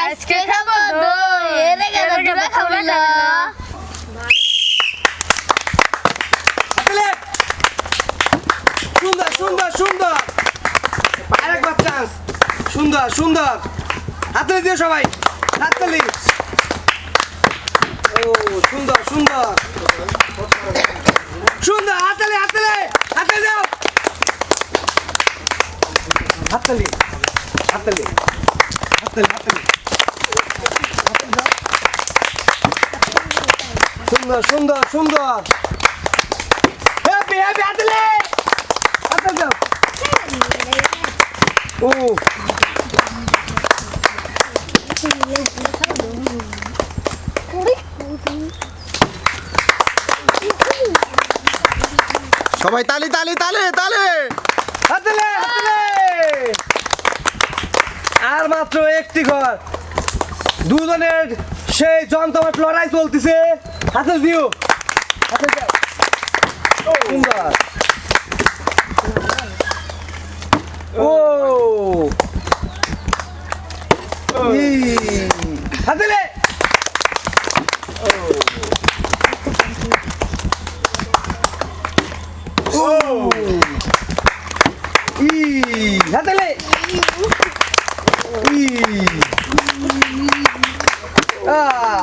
আজকে খাবো দই এরে গেল তোরা খাবি না সুন্দর সুন্দর সুন্দর আরেকবার চান্স সুন্দর সুন্দর হাততালি দিও সবাই হাততালি ও সুন্দর সুন্দর সুন্দর হাততালি হাততালি হাততালি দাও হাততালি হাততালি হাততালি হাততালি সুন্দর সুন্দর সুন্দর হ্যাপি হ্যাপি হাততালি হাততালি দাও ও সবাই তালি তালি তালি তালি হাততালি হাততালি আর মাত্র একটি ঘর দুজনের সেই জমজমাট লড়াই চলতেছে হাতে দিও হাতে দাও সুন্দর ও হাততালি ও হাততালি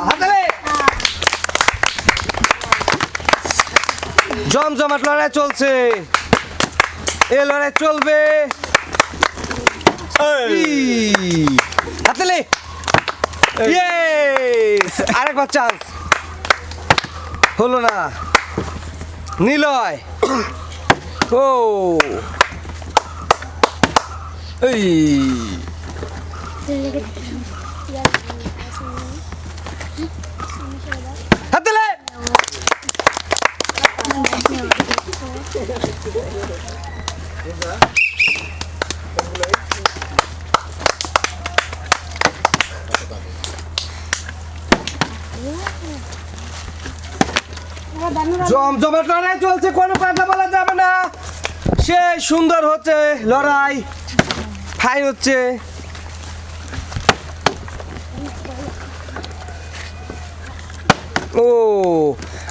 হাততালি জমজমাট লড়াই চলছে এ লড়াই চলবে হাততালি আরেকবার চান্স হলো না নিলয় ও এই হাততালি জমজমাট লড়াই চলছে কোনো কথা বলা যাবে না সে সুন্দর হচ্ছে লড়াই ফাইন হচ্ছে ও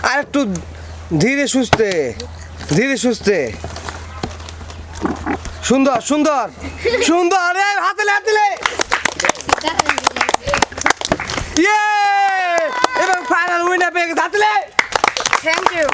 আর একটু ধীরে সুস্থে সুন্দর সুন্দর সুন্দর হাতলে হাতলে এবং ফাইনাল উইনার পেয়ে গেছে হাতলে থ্যাংক ইউ